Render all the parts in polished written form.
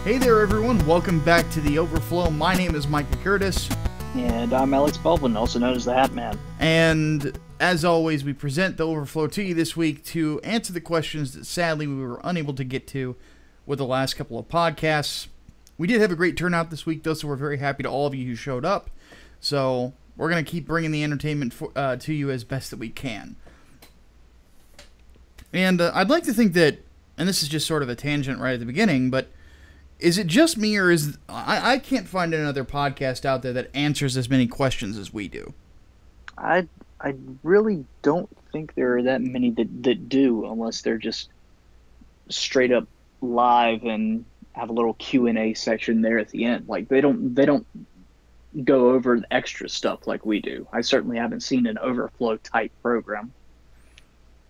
Hey there, everyone. Welcome back to the Overflow. My name is Micah Curtis. And I'm Alex Baldwin, also known as the Hatman. And as always, we present the Overflow to you this week to answer the questions that sadly we were unable to get to with the last couple of podcasts. We did have a great turnout this week, though, so we're very happy to all of you who showed up. So we're going to keep bringing the entertainment to you as best that we can. And I'd like to think that, and this is just sort of a tangent right at the beginning, but is it just me, or is I can't find another podcast out there that answers as many questions as we do? I really don't think there are that many that do, unless they're just straight up live and have a little Q&A section there at the end. Like they don't go over the extra stuff like we do. I certainly haven't seen an Overflow type program.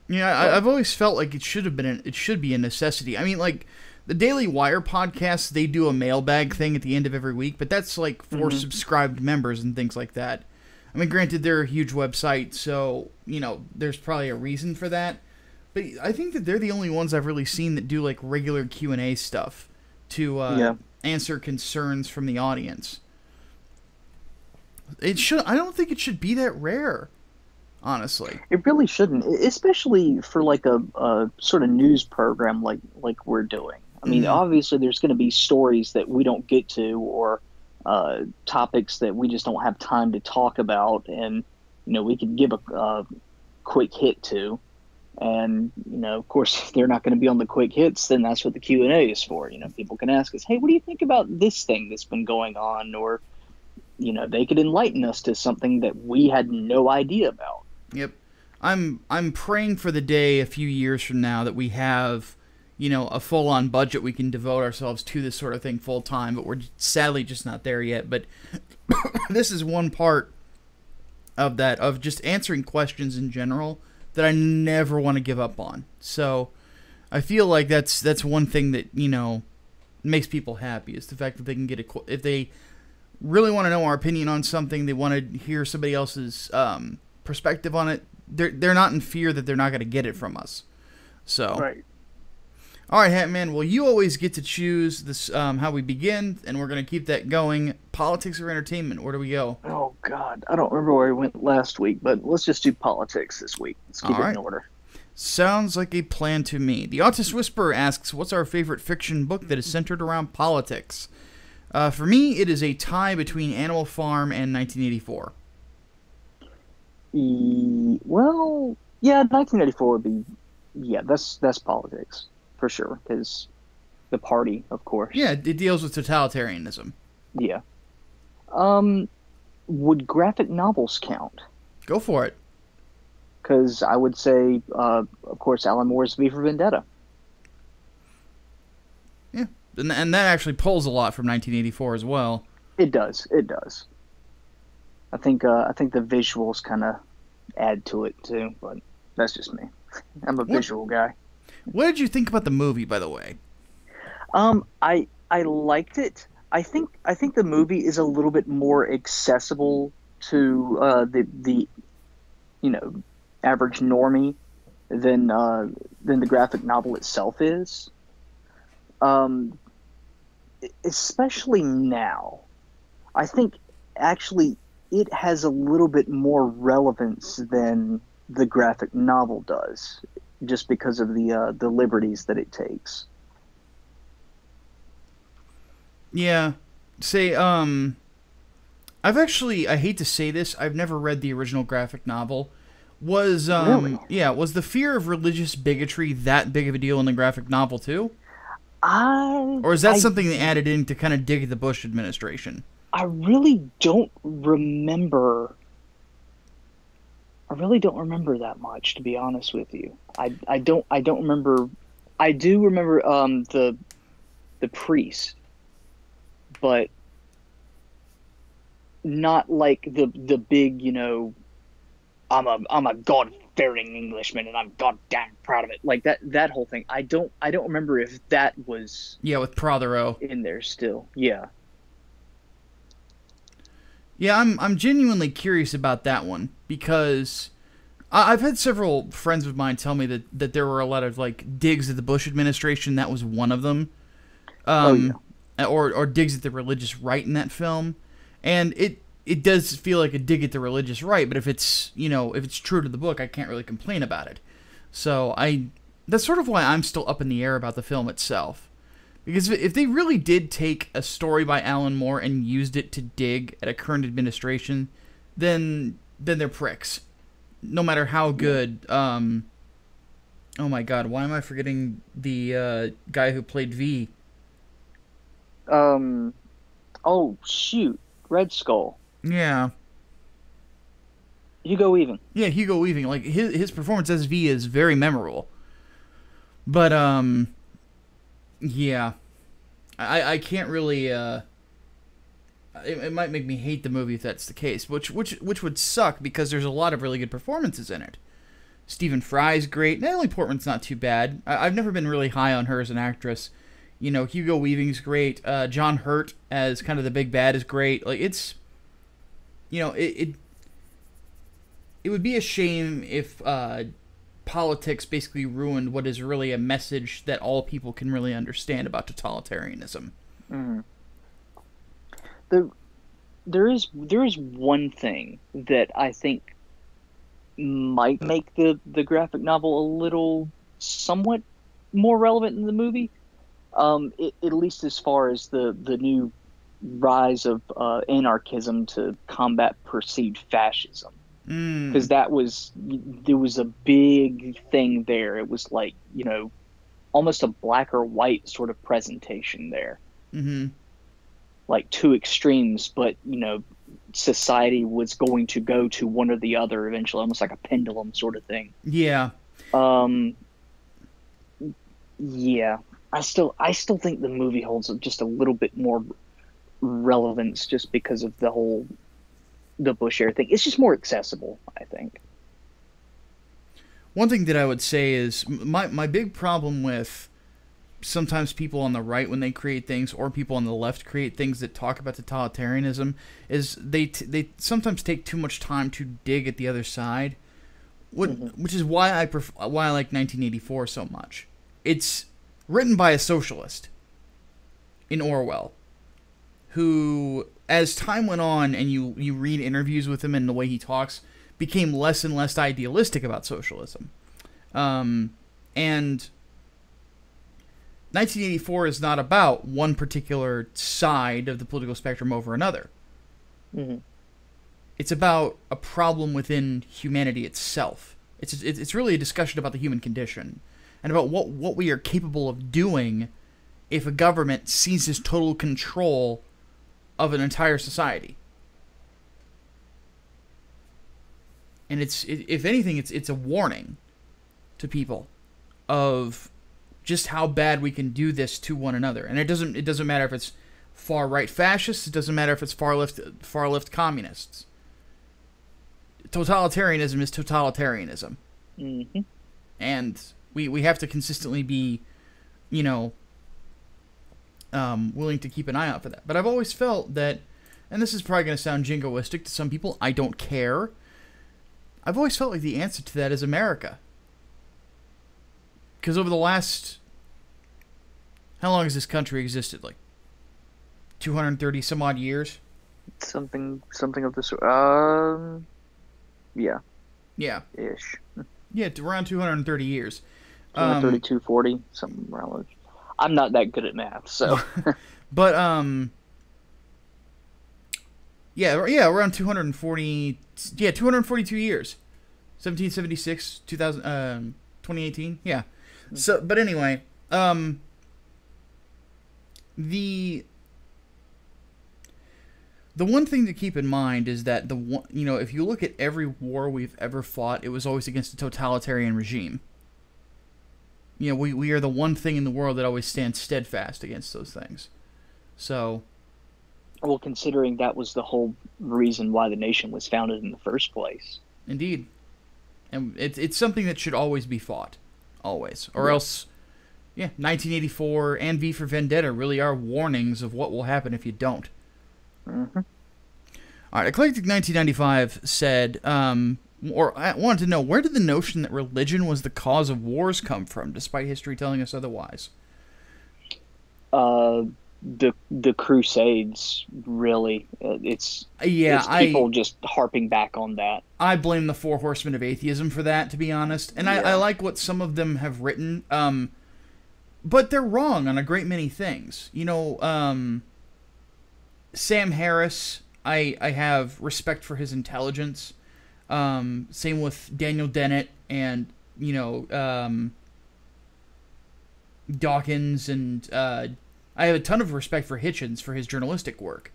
Yeah, I've always felt like it should be a necessity. I mean, like the Daily Wire podcasts, they do a mailbag thing at the end of every week, but that's like for subscribed members and things like that. I mean, granted, they're a huge website, so, you know, there's probably a reason for that. But I think that they're the only ones I've really seen that do like regular Q&A stuff to answer concerns from the audience. I don't think it should be that rare, honestly. It really shouldn't, especially for like a sort of news program like we're doing. I mean, obviously there's going to be stories that we don't get to, or topics that we just don't have time to talk about, and you know, we could give a quick hit to, and you know, of course, if they're not going to be on the quick hits, then that's what the Q&A is for. You know, people can ask us, hey, what do you think about this thing that's been going on? Or you know, they could enlighten us to something that we had no idea about. Yep. I'm praying for the day a few years from now that we have, you know, a full-on budget we can devote ourselves to this sort of thing full-time, but we're sadly just not there yet. But this is one part of that, of just answering questions in general that I never want to give up on. So I feel like that's one thing that, you know, makes people happy, is the fact that they can get if they really want to know our opinion on something, they want to hear somebody else's perspective on it, they're not in fear that they're not going to get it from us. So right. All right, Hatman. Well, you always get to choose this how we begin, and we're going to keep that going. Politics or entertainment? Where do we go? Oh God, I don't remember where we went last week, but let's just do politics this week. Let's keep it in order. Sounds like a plan to me. The Autist Whisperer asks, what's our favorite fiction book that is centered around politics? For me, it is a tie between Animal Farm and 1984. Well, yeah, 1984 would be, that's politics, for sure, because the party, of course. Yeah, it deals with totalitarianism. Yeah. Would graphic novels count? Go for it. Because I would say, of course, Alan Moore's V for Vendetta. Yeah, and that actually pulls a lot from 1984 as well. It does. I think the visuals kind of add to it too, but that's just me. I'm a visual guy. What did you think about the movie, by the way? I liked it. I think the movie is a little bit more accessible to the you know, average normie than the graphic novel itself is. Especially now. I think actually it has a little bit more relevance than the graphic novel does, just because of the liberties that it takes. Yeah. Say, I've actually, I hate to say this, I've never read the original graphic novel. Was Really? Yeah, was the fear of religious bigotry that big of a deal in the graphic novel too? Or is that something they added in to kind of dig at the Bush administration? I really don't remember. I really don't remember that much, to be honest with you. I don't remember. I do remember the priest, but not like the big, you know, I'm a God-fearing Englishman and I'm goddamn proud of it. Like that whole thing. I don't remember if that was with Prothero in there still. Yeah. Yeah, I'm genuinely curious about that one, because I've had several friends of mine tell me that there were a lot of like digs at the Bush administration. That was one of them. Yeah. or digs at the religious right in that film, and it does feel like a dig at the religious right. But if it's if it's true to the book, I can't really complain about it. So that's sort of why I'm still up in the air about the film itself. Because if they really did take a story by Alan Moore and used it to dig at a current administration, then they're pricks. No matter how good. Oh my God, why am I forgetting the guy who played V? Oh shoot, Red Skull. Yeah. Hugo Weaving. Yeah, Hugo Weaving. Like his performance as V is very memorable. But yeah, I can't really. It might make me hate the movie if that's the case, which would suck because there's a lot of really good performances in it. Stephen Fry's great. Natalie Portman's not too bad. I've never been really high on her as an actress. Hugo Weaving's great. John Hurt as kind of the big bad is great. Like it's, it would be a shame if politics basically ruined what is really a message that all people can really understand about totalitarianism. Mm. There is one thing that I think might make the graphic novel a little somewhat more relevant in the movie, at least as far as the new rise of anarchism to combat perceived fascism. Because there was a big thing there. It was like, almost a black or white sort of presentation there. Mm-hmm. Like two extremes, but, society was going to go to one or the other eventually, almost like a pendulum sort of thing. Yeah. Yeah. I still think the movie holds just a little bit more relevance just because of the Bush era thing. It's just more accessible, I think. One thing that I would say is my big problem with sometimes people on the right when they create things, or people on the left create things that talk about totalitarianism, is they sometimes take too much time to dig at the other side, which is why I like 1984 so much. It's written by a socialist in Orwell, who, as time went on and you read interviews with him and the way he talks, became less and less idealistic about socialism. And 1984 is not about one particular side of the political spectrum over another. Mm-hmm. It's about a problem within humanity itself. It's really a discussion about the human condition and about what we are capable of doing if a government seizes total control of an entire society. And if anything, it's a warning to people of just how bad we can do this to one another. And it doesn't matter if it's far right fascists. It doesn't matter if it's far left communists. Totalitarianism is totalitarianism. Mm-hmm. And we have to consistently be, willing to keep an eye out for that. But I've always felt that, and this is probably going to sound jingoistic to some people, I don't care. I've always felt like the answer to that is America. Because over the last, how long has this country existed? Like 230 some odd years? Something of the sort. Yeah. Yeah. Ish. Yeah, around 230 years. 230, 240, something around there. I'm not that good at math, so. But, around 240, 242 years. 1776, 2018, yeah. So, but anyway, the one thing to keep in mind is that if you look at every war we've ever fought, it was always against a totalitarian regime. We are the one thing in the world that always stands steadfast against those things. So, well, considering that was the whole reason why the nation was founded in the first place. Indeed. And it's something that should always be fought. Always. Or else, 1984 and V for Vendetta really are warnings of what will happen if you don't. Mm-hmm. All right, Eclectic 1995 said, or I wanted to know, where did the notion that religion was the cause of wars come from, despite history telling us otherwise? the Crusades, really. Yeah, It's people just harping back on that. I blame the Four Horsemen of Atheism for that, to be honest. And I Yeah. like what some of them have written, but they're wrong on a great many things. Sam Harris, I have respect for his intelligence. Same with Daniel Dennett and, Dawkins, and I have a ton of respect for Hitchens for his journalistic work.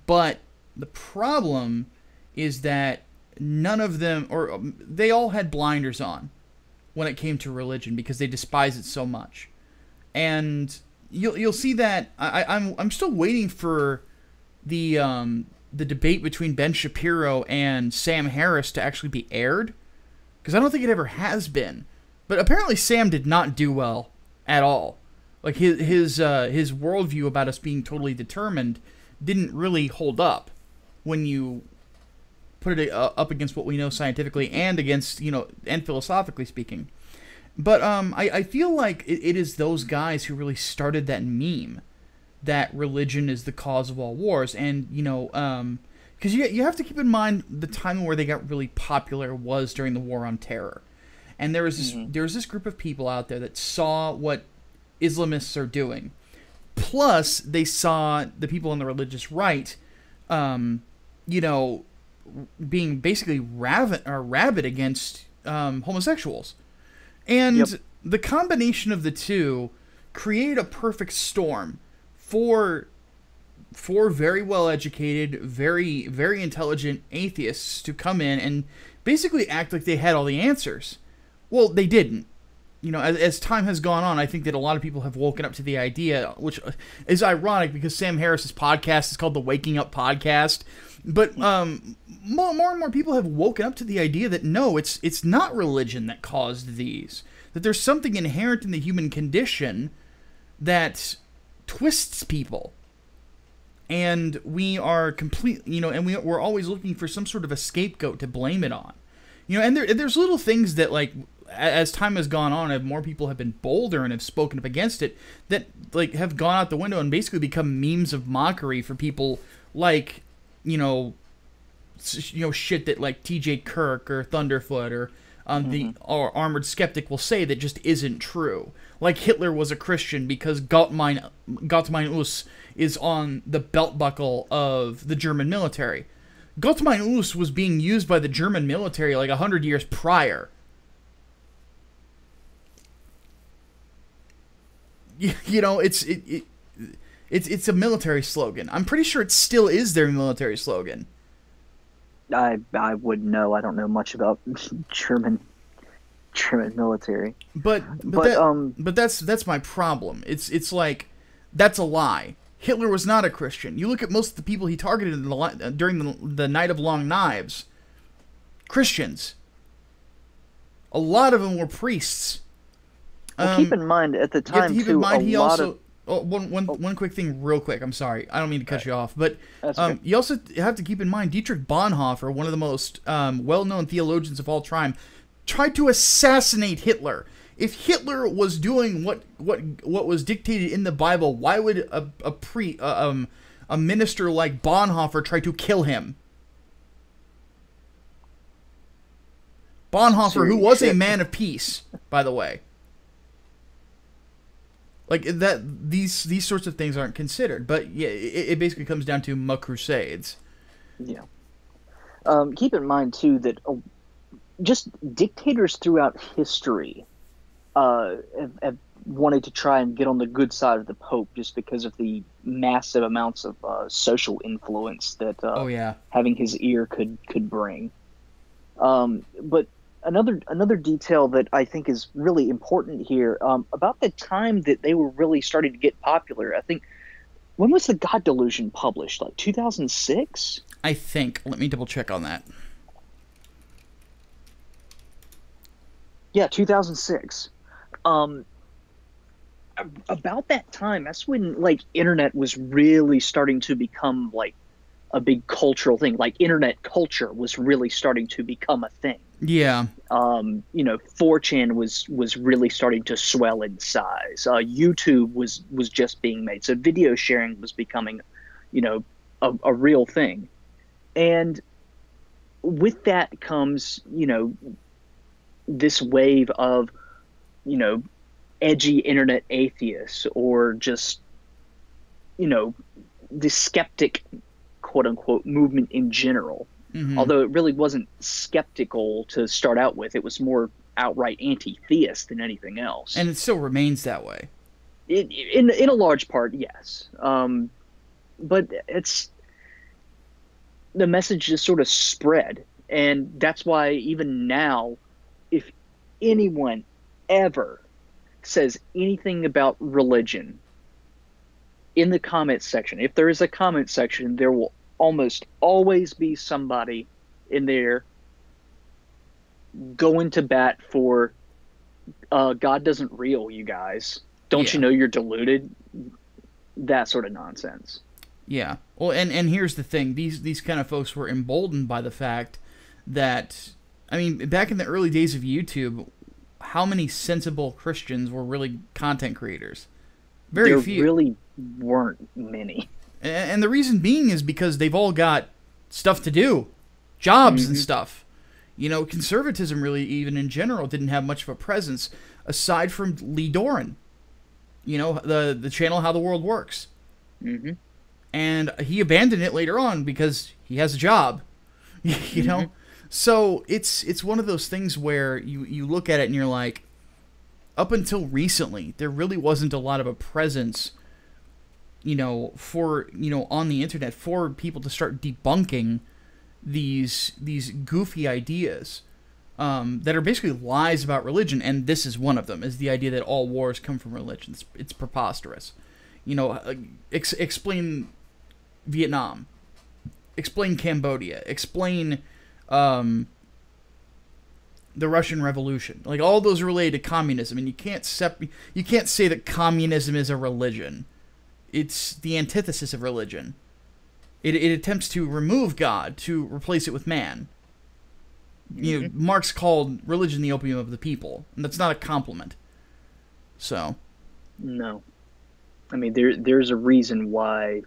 But the problem is that none of them, or they all had blinders on when it came to religion because they despise it so much. And you'll see that I'm still waiting for the debate between Ben Shapiro and Sam Harris to actually be aired, because I don't think it ever has been. But apparently Sam did not do well at all. Like his worldview about us being totally determined didn't really hold up when you put it up against what we know scientifically and against, and philosophically speaking. But I feel like it is those guys who really started that meme that religion is the cause of all wars. And, because you have to keep in mind the time where they got really popular was during the War on Terror. And there was this group of people out there that saw what Islamists are doing. Plus, they saw the people on the religious right, being basically rabid against homosexuals. And the combination of the two created a perfect storm for very well-educated, very, very intelligent atheists to come in and basically act like they had all the answers. Well, they didn't. As time has gone on, I think that a lot of people have woken up to the idea, which is ironic because Sam Harris's podcast is called the Waking Up Podcast. But more and more people have woken up to the idea that no, it's not religion that caused these. That there's something inherent in the human condition that twists people. And we are and we're always looking for some sort of a scapegoat to blame it on. And there's little things that, like, as time has gone on, and more people have been bolder and have spoken up against it, that, like, have gone out the window and basically become memes of mockery for people like, shit that, like, T.J. Kirk or Thunderfoot or the Armored Skeptic will say that just isn't true. Like Hitler was a Christian because Gott mein Us is on the belt buckle of the German military. Gott mein Us was being used by the German military like 100 years prior. It's a military slogan. I'm pretty sure it still is their military slogan. I wouldn't know. I don't know much about German military. But that's my problem. It's like, that's a lie. Hitler was not a Christian. You look at most of the people he targeted during the Night of Long Knives. Christians. A lot of them were priests. Well, keep in mind at the time keep in mind he also. One quick thing, real quick. I'm sorry, I don't mean to cut you off, but okay. You also have to keep in mind Dietrich Bonhoeffer, one of the most well-known theologians of all time, tried to assassinate Hitler. If Hitler was doing what was dictated in the Bible, why would a minister like Bonhoeffer try to kill him? Bonhoeffer, who was a man of peace, by the way. Like that, these sorts of things aren't considered, but yeah, it basically comes down to crusades. Yeah. Keep in mind too that just dictators throughout history have wanted to try and get on the good side of the Pope just because of the massive amounts of social influence that having his ear could bring. But another detail that I think is really important here, about the time that they were really starting to get popular, I think, when was the God Delusion published? Like 2006? I think. Let me double check on that. Yeah, 2006. About that time, that's when, like, internet was really starting to become, like, a big cultural thing. Like, internet culture was really starting to become a thing. Yeah. 4chan was really starting to swell in size. YouTube was just being made, so video sharing was becoming, a real thing. And with that comes, this wave of, edgy internet atheists, or just, the skeptic, quote unquote, movement in general. Mm-hmm. Although it really wasn't skeptical to start out with, it was more outright anti-theist than anything else. And it still remains that way. In a large part, yes. But the message just sort of spread, and that's why even now, if anyone ever says anything about religion in the comment section, if there is a comment section, there will almost always be somebody in there going to bat for God doesn't real, you guys. Don't you know you're deluded? That sort of nonsense. Yeah. Well, and here's the thing. These kind of folks were emboldened by the fact that, I mean, back in the early days of YouTube, how many sensible Christians were really content creators? Very few. There really weren't many. And the reason being is because they've all got stuff to do, jobs and stuff. Conservatism really, even in general, didn't have much of a presence aside from Lee Doran. The channel How the World Works. Mm-hmm. And he abandoned it later on because he has a job. So it's one of those things where you look at it and you're like, up until recently, there really wasn't a lot of a presence, for, on the internet for people to start debunking these goofy ideas that are basically lies about religion. And this is one of them, is the idea that all wars come from religion. It's preposterous. Explain Vietnam, explain Cambodia, explain the Russian Revolution. Like, all those related to communism, and you can't say that communism is a religion. It's the antithesis of religion. It attempts to remove God to replace it with man. Marx called religion the opium of the people, and that's not a compliment. So, no, I mean there's a reason why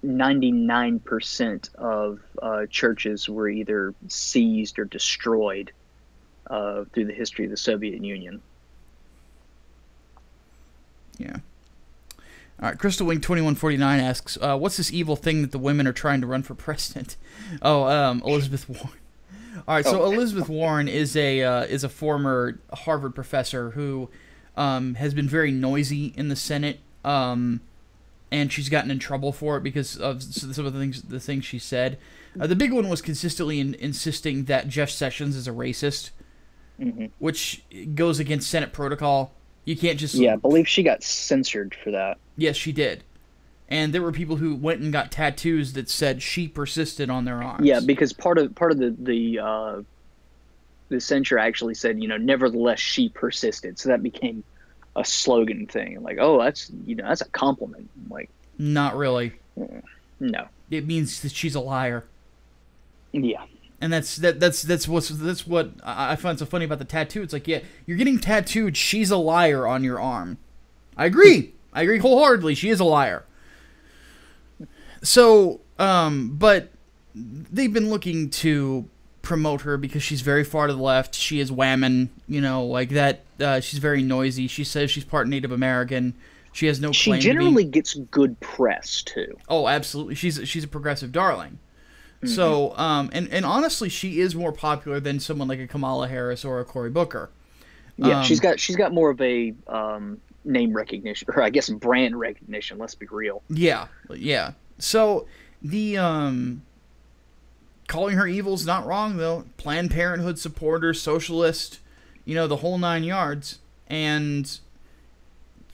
99% of churches were either seized or destroyed through the history of the Soviet Union. Yeah. All right, Crystal Wing 2149 asks, "What's this evil thing that the women are trying to run for president?" Elizabeth Warren. All right, so Elizabeth Warren is a former Harvard professor who has been very noisy in the Senate, and she's gotten in trouble for it because of some of the things she said. The big one was consistently insisting that Jeff Sessions is a racist, which goes against Senate protocol. You can't just... Yeah, I believe she got censored for that. Yes, she did. And there were people who went and got tattoos that said "She persisted" on their arms. Yeah, because part of the censure actually said, nevertheless she persisted. So that became a slogan thing. Like, oh, that's a compliment. Like, not really. No. It means that she's a liar. Yeah. And that's what I find so funny about the tattoo. It's like, yeah, you're getting tattooed "She's a liar" on your arm. I agree. I agree wholeheartedly. She is a liar. So, but they've been looking to promote her because she's very far to the left. She is whammon, like that. She's very noisy. She says she's part Native American. She has no claim. She generally gets good press too. Oh, absolutely. She's a progressive darling. So, and honestly, she is more popular than someone like a Kamala Harris or a Cory Booker. Yeah, she's got more of a name recognition, or I guess brand recognition. Let's be real. Yeah. So the calling her evil's not wrong though. Planned Parenthood supporter, socialist, the whole 9 yards. And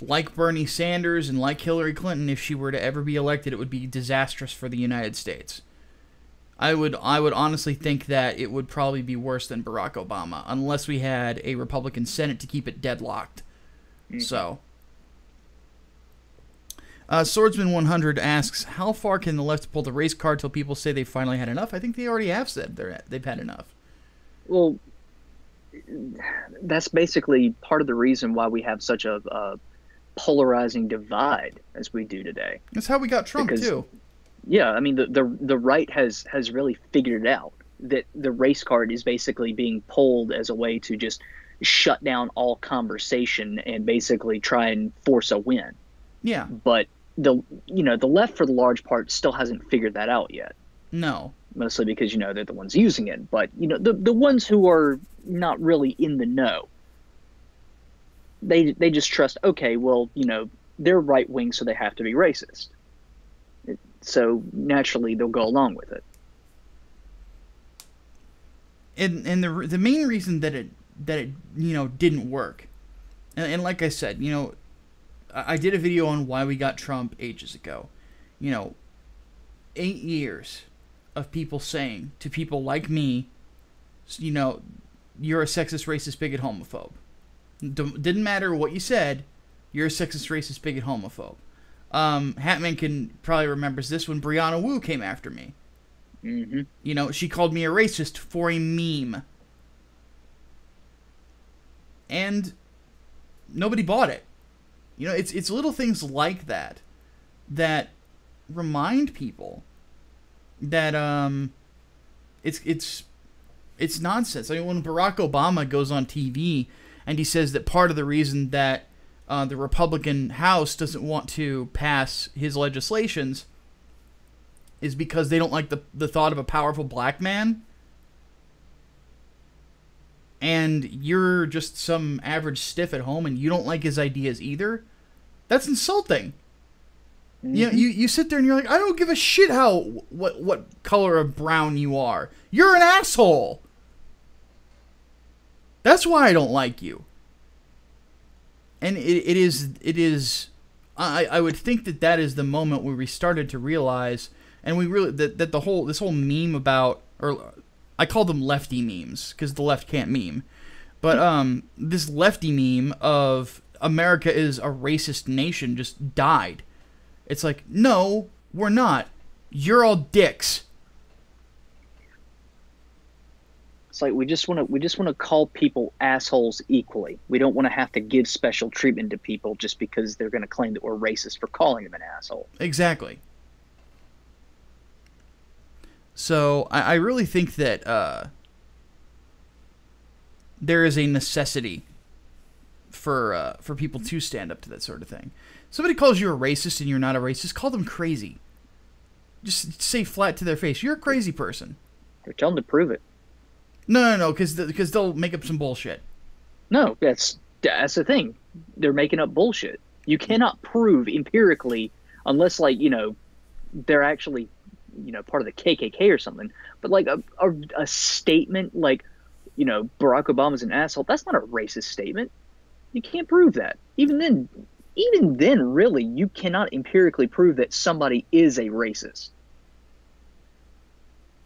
like Bernie Sanders and like Hillary Clinton, if she were to ever be elected, it would be disastrous for the United States. I would honestly think that it would probably be worse than Barack Obama, unless we had a Republican Senate to keep it deadlocked. So, Swordsman 100 asks, how far can the left pull the race card till people say they finally had enough? I think they already have said they've had enough. Well, that's basically part of the reason why we have such a polarizing divide as we do today. That's how we got Trump, too. Yeah, I mean, the right has really figured it out, that the race card is basically being pulled as a way to just shut down all conversation and basically try and force a win. Yeah. But the left, for the large part, still hasn't figured that out yet. No. Mostly because, they're the ones using it. But, the ones who are not really in the know, they just trust, okay, well, they're right-wing, so they have to be racist. So naturally, they'll go along with it. And the main reason that it didn't work, and like I said, I did a video on why we got Trump ages ago. 8 years of people saying to people like me, you're a sexist, racist, bigot, homophobe. Didn't matter what you said, you're a sexist, racist, bigot, homophobe. Hatman can probably remembers this when Brianna Wu came after me. Mm-hmm. She called me a racist for a meme. And nobody bought it. It's little things like that remind people that it's nonsense. I mean, when Barack Obama goes on TV and he says that part of the reason that the Republican House doesn't want to pass his legislations is because they don't like the thought of a powerful black man, and you're just some average stiff at home and you don't like his ideas either, that's insulting. Mm-hmm. You sit there and you're like, I don't give a shit what color of brown you are. You're an asshole. That's why I don't like you. And it is I would think that is the moment where we started to realize, and we really that this whole meme about, or I call them lefty memes because the left can't meme, but this lefty meme of America is a racist nation just died. It's like, no, we're not. You're all dicks. It's like we just want to call people assholes equally. We don't want to have to give special treatment to people just because they're going to claim that we're racist for calling them an asshole. Exactly. So I really think that there is a necessity for people to stand up to that sort of thing. Somebody calls you a racist and you're not a racist, call them crazy. Just say flat to their face, you're a crazy person. Or tell them to prove it. No, because they'll make up some bullshit. No, that's the thing. They're making up bullshit. You cannot prove empirically unless, like, they're actually, part of the KKK or something. But like a statement like, Barack Obama's an asshole, that's not a racist statement. You can't prove that. Even then, really, you cannot empirically prove that somebody is a racist.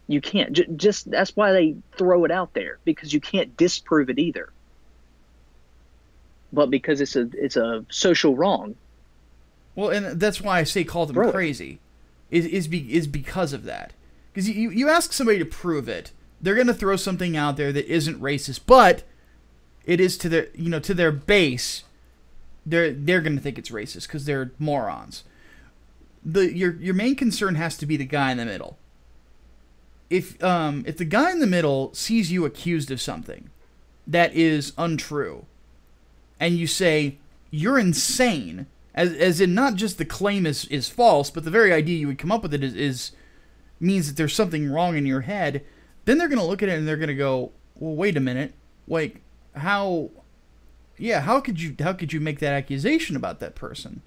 You can't. Just that's why they throw it out there, because you can't disprove it either. But because it's a social wrong. Well, and that's why I say call them crazy, is because of that. Because you ask somebody to prove it, they're gonna throw something out there that isn't racist, but it is to their to their base. They're gonna think it's racist because they're morons. Your main concern has to be the guy in the middle. If the guy in the middle sees you accused of something that is untrue, and you say you're insane, as in not just the claim is false, but the very idea you would come up with it is means that there's something wrong in your head, then they're gonna look at it and they're gonna go, well, wait a minute, like how could you make that accusation about that person?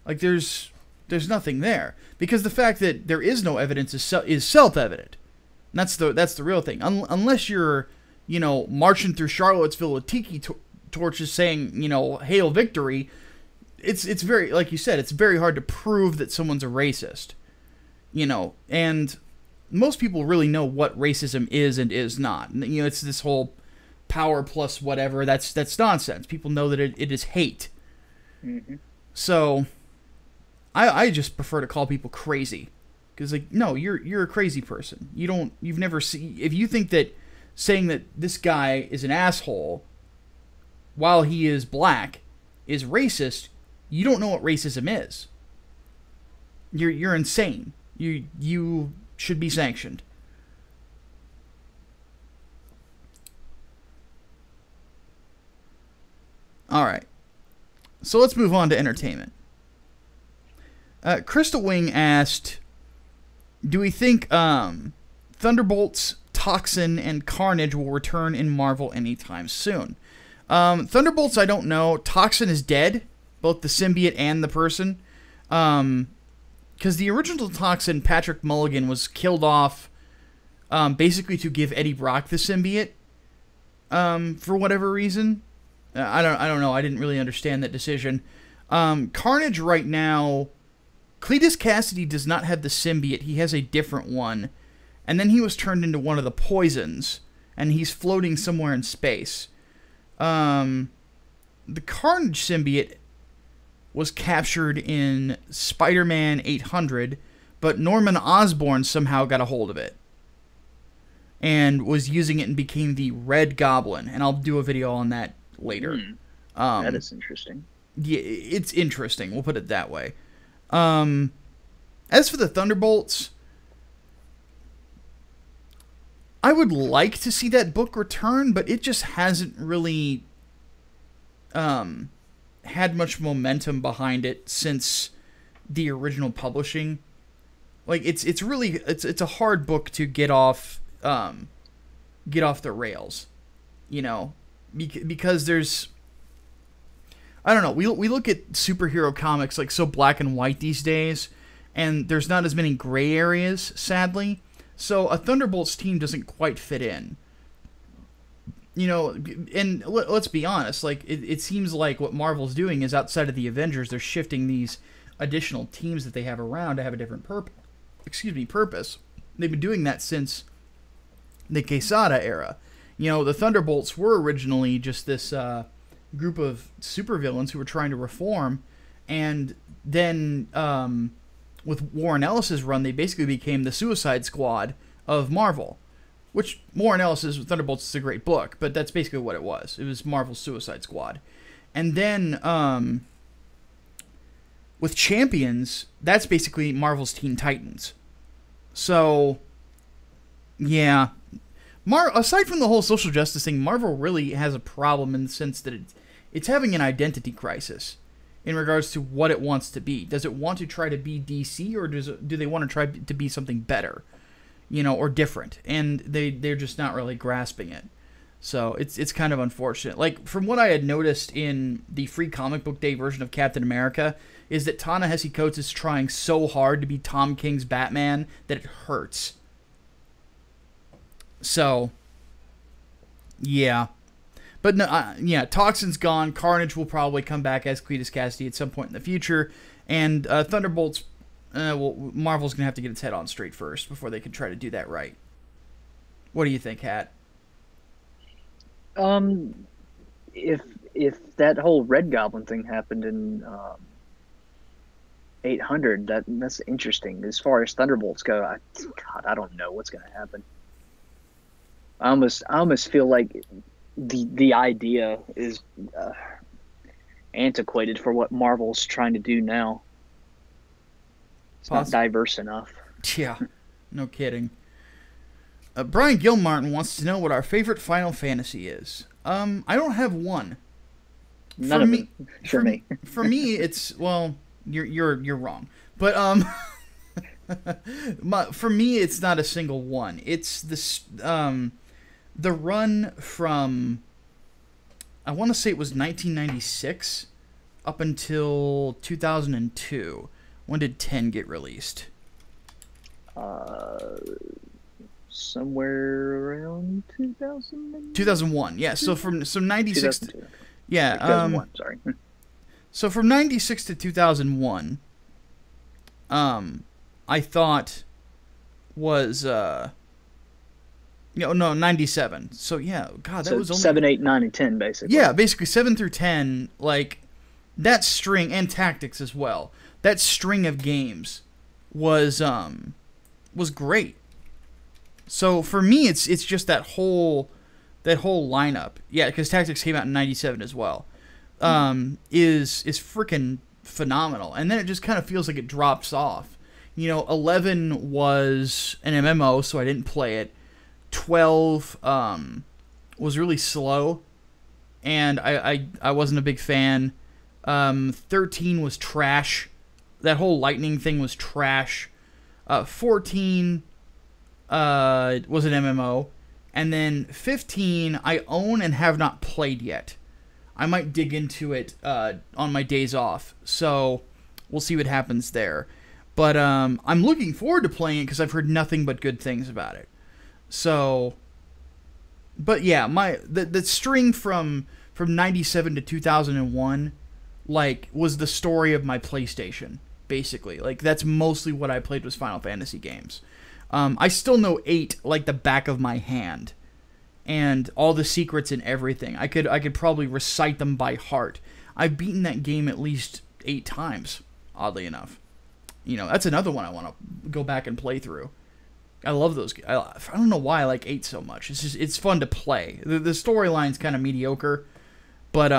Like there's nothing there, because the fact that there is no evidence is self-evident. And that's the real thing. Unless you're, marching through Charlottesville with tiki torches saying, hail victory, it's very, like you said, it's very hard to prove that someone's a racist. And most people really know what racism is and is not. It's this whole power plus whatever. That's nonsense. People know that it is hate. Mm-hmm. So I just prefer to call people crazy. Because, like, no, you're a crazy person. You've never seen... If you think that saying that this guy is an asshole while he is black is racist, you don't know what racism is. You're insane. You should be sanctioned. Alright. So let's move on to entertainment. Crystal Wing asked, do we think Thunderbolts, Toxin, and Carnage will return in Marvel anytime soon? Thunderbolts, I don't know. Toxin is dead, both the symbiote and the person. Because the original Toxin, Patrick Mulligan, was killed off basically to give Eddie Brock the symbiote for whatever reason. I don't know. I didn't really understand that decision. Carnage right now, Cletus Cassidy does not have the symbiote. He has a different one. And then he was turned into one of the poisons, and he's floating somewhere in space. The Carnage symbiote was captured in Spider-Man 800, but Norman Osborn somehow got a hold of it and was using it and became the Red Goblin. And I'll do a video on that later. That is interesting. Yeah, it's interesting. We'll put it that way. As for the Thunderbolts, I would like to see that book return, but it just hasn't really had much momentum behind it since the original publishing. Like, it's really a hard book to get off the rails, you know, because there's, I don't know, we look at superhero comics like so black and white these days, and there's not as many gray areas, sadly. So a Thunderbolts team doesn't quite fit in. You know, and let's be honest, like, it seems like what Marvel's doing is outside of the Avengers, they're shifting these additional teams that they have around to have a different purpose. They've been doing that since the Quesada era. You know, the Thunderbolts were originally just this group of supervillains who were trying to reform, and then with Warren Ellis's run, they basically became the Suicide Squad of Marvel. Which, Warren Ellis's Thunderbolts is a great book, but that's basically what it was. It was Marvel's Suicide Squad. And then, with Champions, that's basically Marvel's Teen Titans. So, yeah. Aside from the whole social justice thing, Marvel really has a problem in the sense that it's having an identity crisis in regards to what it wants to be. Does it want to try to be DC, or do they want to try to be something better? You know, or different, and they're just not really grasping it. So it's kind of unfortunate. Like, from what I had noticed in the Free Comic Book Day version of Captain America, is that Ta-Nehisi Coates is trying so hard to be Tom King's Batman that it hurts. So, yeah. But no, yeah, Toxin's gone. Carnage will probably come back as Cletus Cassidy at some point in the future, and Thunderbolts. Well, Marvel's going to have to get its head on straight first before they can try to do that right. What do you think, Hat? If that whole Red Goblin thing happened in 800, that's interesting. As far as Thunderbolts go, I don't know what's going to happen. I almost feel like the idea is antiquated for what Marvel's trying to do now. It's not diverse enough. Yeah, no kidding. Brian Gilmartin wants to know what our favorite Final Fantasy is. I don't have one. None of me. For me. For me, it's, well, you're wrong. But for me, it's not a single one. It's this the run from, I want to say it was 1996 up until 2002. When did 10 get released? Somewhere around 2000. 2001, yeah. So from 96 to, yeah, 2001, sorry. So from 96 to 2001, I thought was no, 97. So yeah, God, that was only 7, 8, 9, and 10 basically. Yeah, basically 7 through 10, like that string, and Tactics as well. that string of games was great. So for me, it's just that whole lineup. Yeah, because Tactics came out in '97 as well. Is freaking phenomenal, and then it just kind of feels like it drops off. 11 was an MMO, so I didn't play it. 12 was really slow, and I wasn't a big fan. 13 was trash. That whole lightning thing was trash. 14 was an MMO. And then 15 I own and have not played yet. I might dig into it on my days off. So we'll see what happens there. But I'm looking forward to playing it because I've heard nothing but good things about it. So, but yeah, the string from 97 to 2001, like, was the story of my PlayStation, basically. Like, that's mostly what I played was Final Fantasy games. I still know 8 like the back of my hand, and all the secrets and everything. I could probably recite them by heart. I've beaten that game at least 8 times, oddly enough. That's another one I want to go back and play through. I love those. I don't know why I like 8 so much. It's fun to play. The storyline's kind of mediocre, but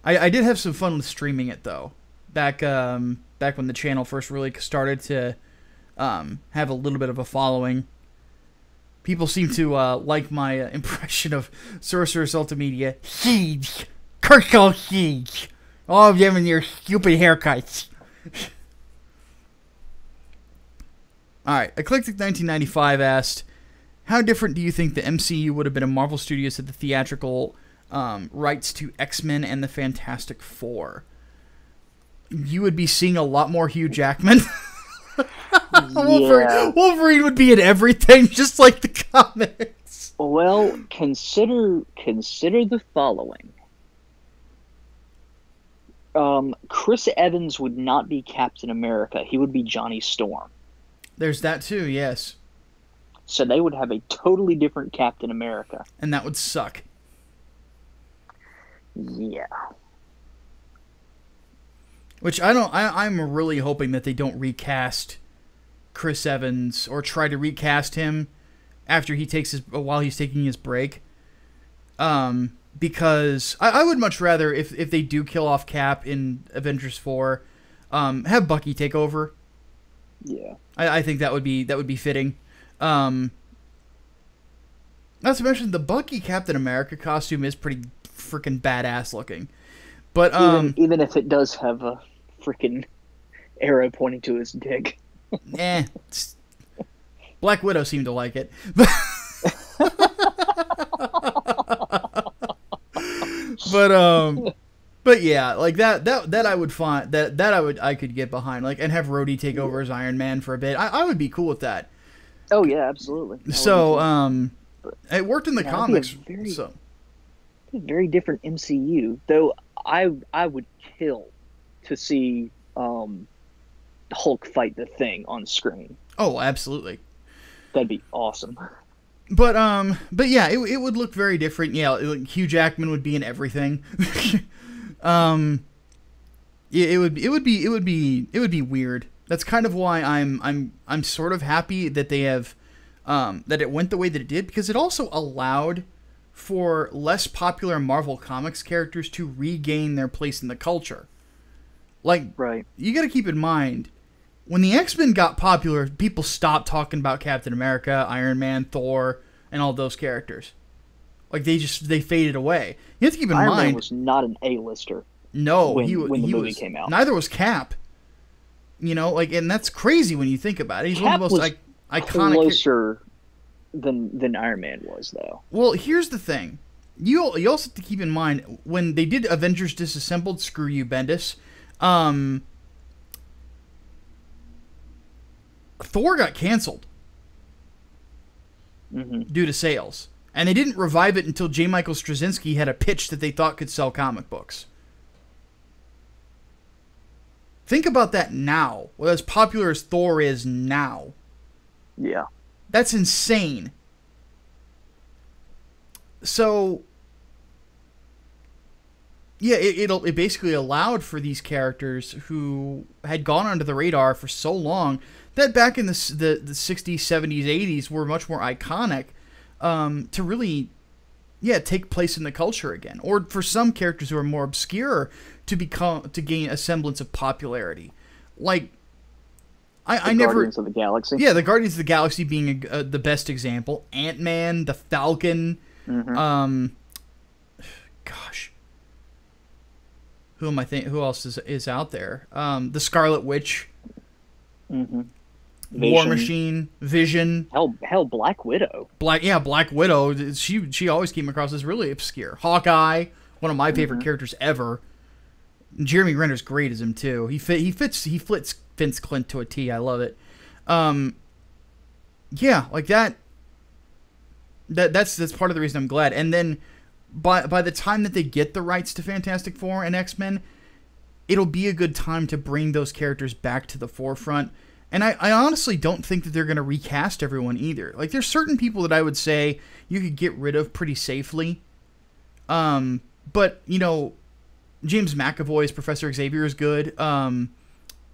I did have some fun with streaming it though. Back when the channel first really started to have a little bit of a following. People seem to like my impression of Sorcerer's Ultimedia. Siege! Curse all Siege! All of them in their stupid haircuts. Alright, Eclectic 1995 asked, how different do you think the MCU would have been if Marvel Studios had the theatrical rights to X-Men and the Fantastic Four? You would be seeing a lot more Hugh Jackman. Yeah. Wolverine would be in everything, just like the comics. Well, consider the following. Chris Evans would not be Captain America. He would be Johnny Storm. There's that too, yes. So they would have a totally different Captain America. And that would suck. Yeah. Which I'm really hoping that they don't recast Chris Evans or try to recast him after while he's taking his break. Because I would much rather, if they do kill off Cap in Avengers 4, have Bucky take over. Yeah. I think that would be fitting. Not to mention the Bucky Captain America costume is pretty freaking badass looking. But even if it does have a freaking arrow pointing to his dick. Black Widow seemed to like it. But yeah, like that I would find I could get behind, like, and have Rhodey take over as Iron Man for a bit. I would be cool with that. Oh yeah, absolutely. So it worked in the comics. Very different MCU, though. I would kill to see Hulk fight the Thing on screen. Oh, absolutely. That'd be awesome. But yeah, it would look very different. Yeah, Hugh Jackman would be in everything. It would be weird. That's kind of why I'm sort of happy that they have that it went the way that it did, because it also allowed for less popular Marvel Comics characters to regain their place in the culture. Like, right. You got to keep in mind, when the X-Men got popular, people stopped talking about Captain America, Iron Man, Thor, and all those characters. Like, they faded away. You have to keep in mind, Iron Man was not an A-lister. No, when the movie came out. Neither was Cap. And that's crazy when you think about it. He's Cap one of the most iconic. Closer than Iron Man was, though. Well, here's the thing. You also have to keep in mind, when they did Avengers Disassembled, screw you, Bendis, Thor got canceled due to sales. And they didn't revive it until J. Michael Straczynski had a pitch that they thought could sell comic books. Think about that now. Well, as popular as Thor is now. Yeah. That's insane. So, yeah, it basically allowed for these characters who had gone under the radar for so long that back in the 60s, 70s, 80s were much more iconic, to really, yeah, take place in the culture again. Or for some characters who are more obscure to gain a semblance of popularity. Like, I never... Guardians of the Galaxy. Yeah, the Guardians of the Galaxy being the best example. Ant-Man, the Falcon, gosh... Who else is out there? The Scarlet Witch, War Machine, Vision. Hell, Black Widow. Black Widow. She always came across as really obscure. Hawkeye, one of my favorite characters ever. Jeremy Renner's great as him too. He fits Vince Clint to a T. I love it. Yeah, like that. That's part of the reason I'm glad. And then, by the time that they get the rights to Fantastic Four and X-Men, it'll be a good time to bring those characters back to the forefront. And I honestly don't think that they're going to recast everyone either. Like, there's certain people that I would say you could get rid of pretty safely. But, you know, James McAvoy as Professor Xavier is good. You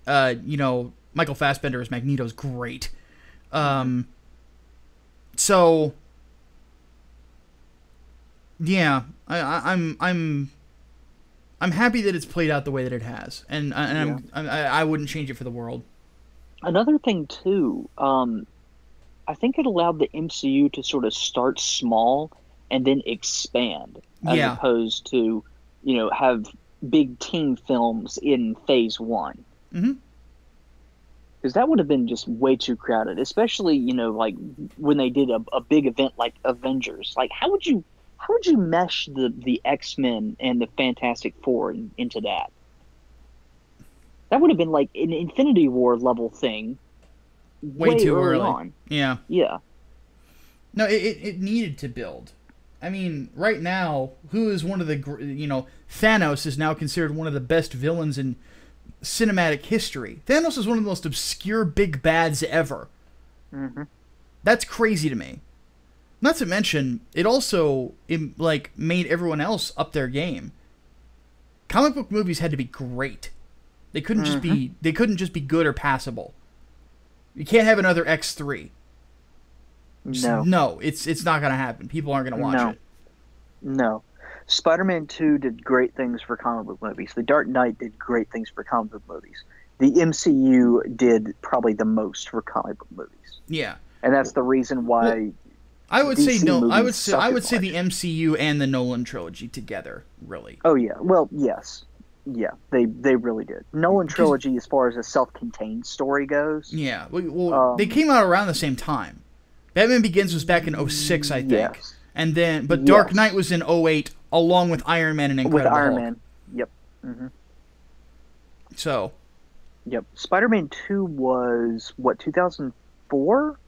know, Michael Fassbender as Magneto's great. So... yeah, I'm happy that it's played out the way that it has, and I wouldn't change it for the world. Another thing too, I think it allowed the MCU to sort of start small and then expand, as opposed to, you know, have big team films in phase one. Because that would have been just way too crowded, especially, you know, like when they did a big event like Avengers. Like, how would you mesh the X-Men and the Fantastic Four into that? That would have been like an Infinity War level thing. Way too early on. Yeah. Yeah. No, it needed to build. I mean, right now, who is one of the, you know, Thanos is now considered one of the best villains in cinematic history. Thanos is one of the most obscure big bads ever. That's crazy to me. Not to mention, it also made everyone else up their game. Comic book movies had to be great. They couldn't just be good or passable. You can't have another X3. No, it's not gonna happen. People aren't gonna watch it. No. Spider-Man 2 did great things for comic book movies. The Dark Knight did great things for comic book movies. The MCU did probably the most for comic book movies. Yeah. And that's the reason why I would say no. I would say much. the MCU and the Nolan trilogy together, really. Oh yeah. Well, yes. Yeah, they really did. Nolan trilogy, as far as a self-contained story goes. Yeah. Well, they came out around the same time. Batman Begins was back in 2006, I think. Yes. And then, but Dark Knight was in 2008, along with Iron Man and Incredible Hulk. Hulk. With Iron Man. Yep. So. Yep. Spider-Man 2 was what, 2004?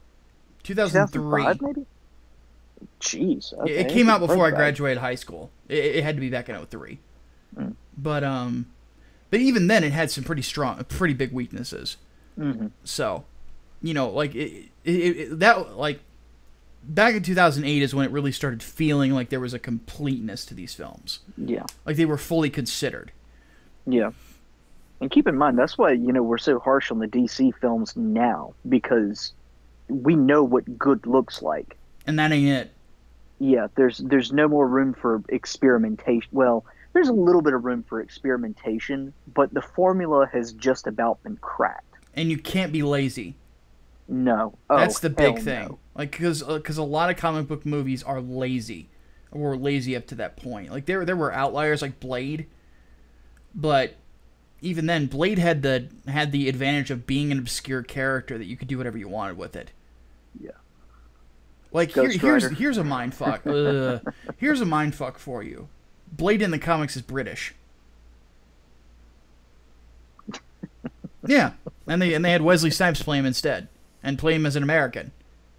2003, maybe. Jeez. Okay. It came out before I graduated high school. It had to be back in 2003. But even then, it had some pretty big weaknesses. So, you know, like back in 2008 is when it really started feeling like there was a completeness to these films. Yeah, like they were fully considered. Yeah, and keep in mind that's why, you know, we're so harsh on the DC films now, because we know what good looks like, and that ain't it. Yeah, there's no more room for experimentation. Well, there's a little bit of room for experimentation, but the formula has just about been cracked. And you can't be lazy. No. That's the big thing. No. Like, because a lot of comic book movies are lazy. Or were lazy up to that point. Like, there were outliers like Blade. But even then, Blade had the advantage of being an obscure character that you could do whatever you wanted with it. Yeah. Like, here's a mindfuck. Here's a mindfuck for you. Blade in the comics is British. Yeah, and they had Wesley Snipes play him instead, and play him as an American.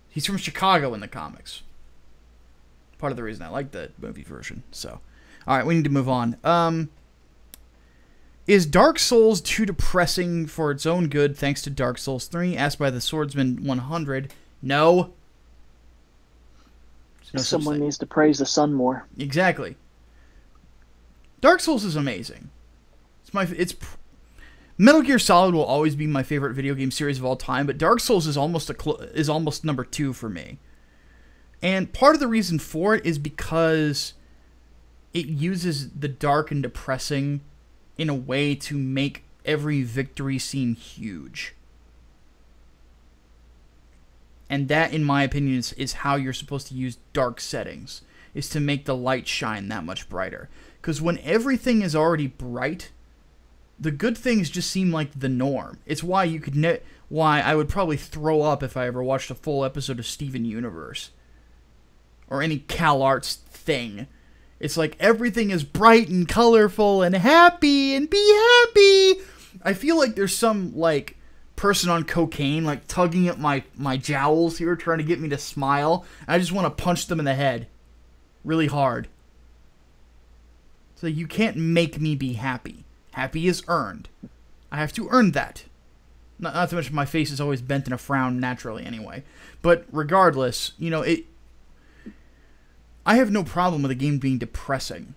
He's from Chicago in the comics. Part of the reason I like the movie version. So, all right, we need to move on. Is Dark Souls too depressing for its own good thanks to Dark Souls 3? Asked by the Swordsman 100. No. Someone needs to praise the sun more. Exactly. Dark Souls is amazing. Metal Gear Solid will always be my favorite video game series of all time, but Dark Souls is almost number 2 for me. And part of the reason for it is because it uses the dark and depressing in a way to make every victory seem huge. And that, in my opinion, is how you're supposed to use dark settings, is to make the light shine that much brighter. Because when everything is already bright, the good things just seem like the norm. It's why why I would probably throw up if I ever watched a full episode of Steven Universe. Or any CalArts thing. It's like everything is bright and colorful and happy and be happy. I feel like there's some, like, person on cocaine, like, tugging at my jowls here, trying to get me to smile. I just want to punch them in the head. Really hard. So you can't make me be happy. Happy is earned. I have to earn that. Not to mention my face is always bent in a frown naturally anyway. But regardless, you know, I have no problem with a game being depressing.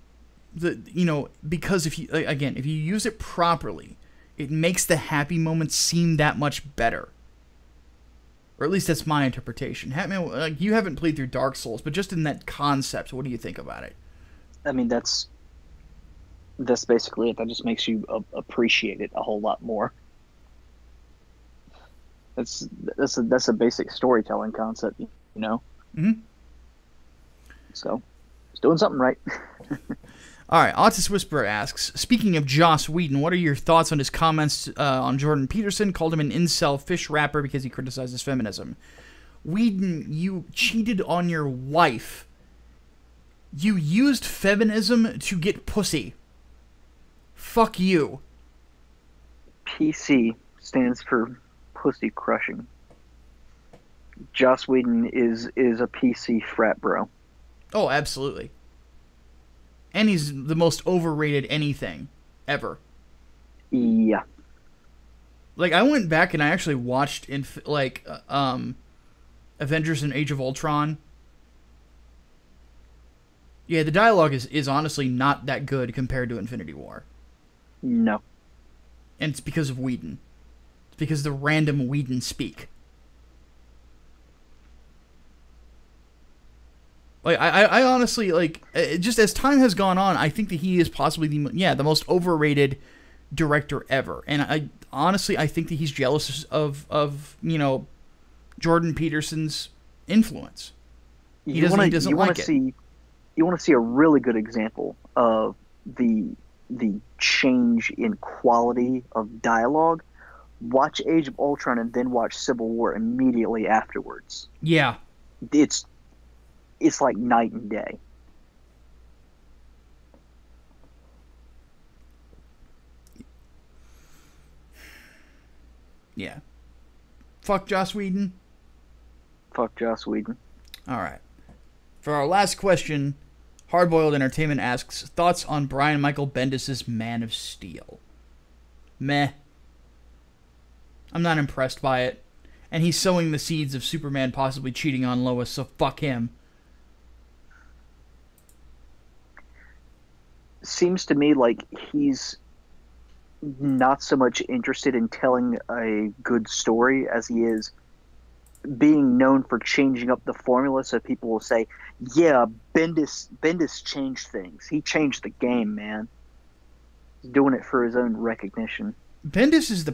Because if you use it properly, it makes the happy moments seem that much better. Or at least that's my interpretation. Hatman, like, you haven't played through Dark Souls, but just in that concept, what do you think about it? I mean, that's basically it. That just makes you appreciate it a whole lot more. That's a basic storytelling concept, you know. Mm-hmm. So, it's doing something right. All right, Autis Whisperer asks, speaking of Joss Whedon, what are your thoughts on his comments on Jordan Peterson? Called him an incel fish rapper because he criticizes feminism. Whedon, you cheated on your wife. You used feminism to get pussy. Fuck you. PC stands for pussy crushing. Joss Whedon is a PC frat bro. Oh, absolutely. And he's the most overrated anything ever. Yeah. Like, I went back and I actually watched Avengers and Age of Ultron. Yeah, the dialogue is honestly not that good compared to Infinity War. No. And it's because of Whedon. It's because the random Whedon speak. Like, I honestly, like, just as time has gone on, I think that he is possibly the most overrated director ever. And I think that he's jealous of Jordan Peterson's influence. He doesn't like it. You want to see a really good example of the change in quality of dialogue? Watch Age of Ultron and then watch Civil War immediately afterwards. Yeah. It's like night and day. Yeah. Fuck Joss Whedon. Fuck Joss Whedon. Alright. For our last question, Hardboiled Entertainment asks, thoughts on Brian Michael Bendis' Man of Steel? Meh. I'm not impressed by it. And he's sowing the seeds of Superman possibly cheating on Lois, so fuck him. Seems to me like he's not so much interested in telling a good story as he is being known for changing up the formula, so people will say, yeah, Bendis changed things. He changed the game, man. He's doing it for his own recognition. Bendis is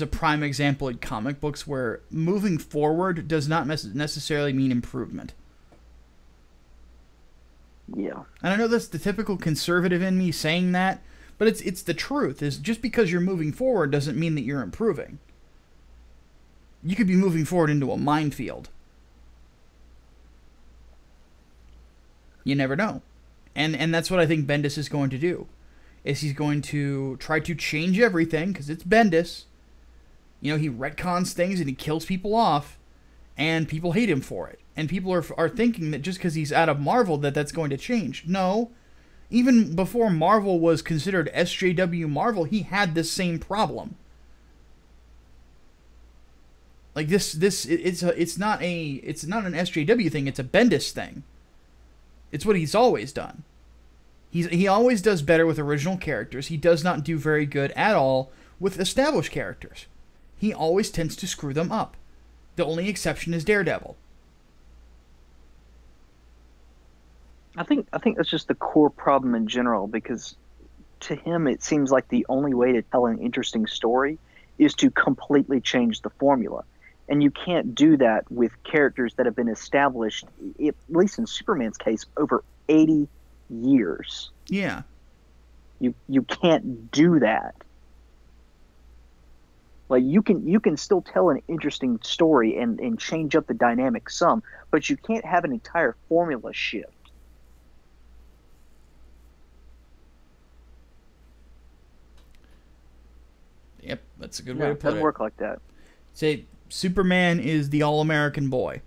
a prime example in comic books where moving forward does not necessarily mean improvement. Yeah. And I know that's the typical conservative in me saying that, but it's the truth. Is just because you're moving forward doesn't mean that you're improving. You could be moving forward into a minefield. You never know. And that's what I think Bendis is going to do. Is he's going to try to change everything, because it's Bendis. You know, he retcons things and he kills people off, and people hate him for it. And people are thinking that just because he's out of Marvel that's going to change. No. Even before Marvel was considered SJW Marvel, he had this same problem. Like it's not an SJW thing, it's a Bendis thing. It's what he's always done. He always does better with original characters. He does not do very good at all with established characters. He always tends to screw them up. The only exception is Daredevil. I think that's just the core problem in general, because to him it seems like the only way to tell an interesting story is to completely change the formula. And you can't do that with characters that have been established, at least in Superman's case, over 80 years. Yeah. You can't do that. Like, you can still tell an interesting story and change up the dynamic some, but you can't have an entire formula shift. Yep, that's a good way to put it. It doesn't work like that. Say, Superman is the all-American boy.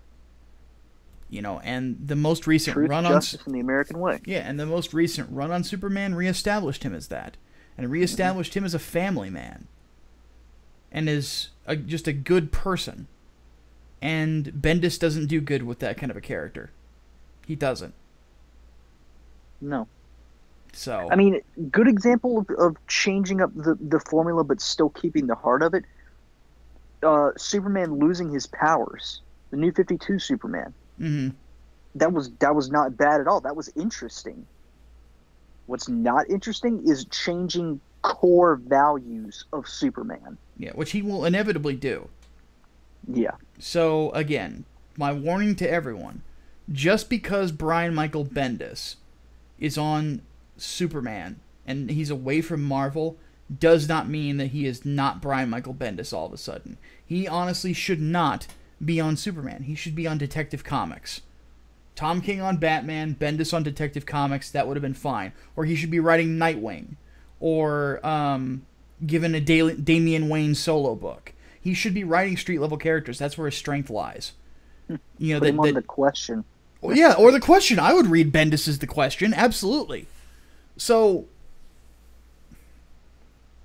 You know, and the most recent Truth, run justice, and the American way. Yeah, and the most recent run on Superman reestablished him as that. And reestablished him as a family man. And is just a good person. And Bendis doesn't do good with that kind of a character. He doesn't. No. So, I mean, good example of changing up the formula but still keeping the heart of it. Superman losing his powers. The New 52 Superman. Mm-hmm. That was not bad at all. That was interesting. What's not interesting is changing core values of Superman. Yeah, which he will inevitably do. Yeah. So, again, my warning to everyone. Just because Brian Michael Bendis is on Superman and he's away from Marvel does not mean that he is not Brian Michael Bendis all of a sudden. He honestly should not be on Superman. He should be on Detective Comics. Tom King on Batman, Bendis on Detective Comics, that would have been fine. Or he should be writing Nightwing. Or given a Damian Wayne solo book. He should be writing street-level characters. That's where his strength lies. You know, Put him on The Question. Well, yeah, or The Question. I would read Bendis as The Question, absolutely. So,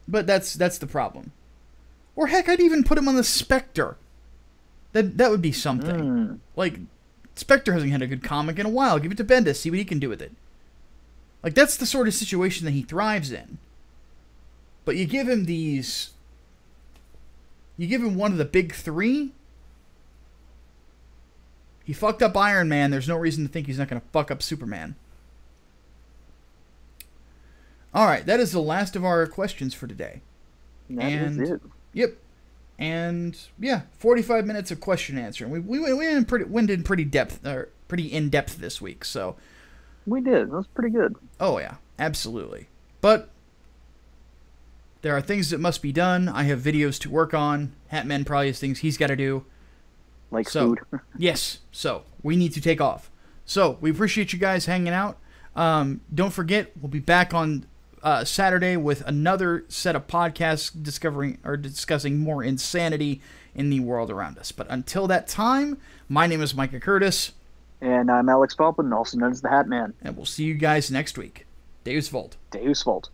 but that's the problem. Or heck, I'd even put him on The Spectre. That would be something. Like, Spectre hasn't had a good comic in a while. Give it to Bendis, see what he can do with it. Like, that's the sort of situation that he thrives in. But you give him these... You give him one of the big three. He fucked up Iron Man. There's no reason to think he's not going to fuck up Superman. Alright, that is the last of our questions for today. That is it. Yep. And, yeah, 45 minutes of question answering. We went in pretty in-depth this week, so... We did. That was pretty good. Oh, yeah. Absolutely. But... there are things that must be done. I have videos to work on. Hatman probably has things he's got to do. Like food. Yes. So, we need to take off. So, we appreciate you guys hanging out. Don't forget, we'll be back on Saturday with another set of podcasts discussing more insanity in the world around us. But until that time, my name is Micah Curtis. And I'm Alex Baldwin, also known as the Hatman. And we'll see you guys next week. Deus Volt. Deus Volt.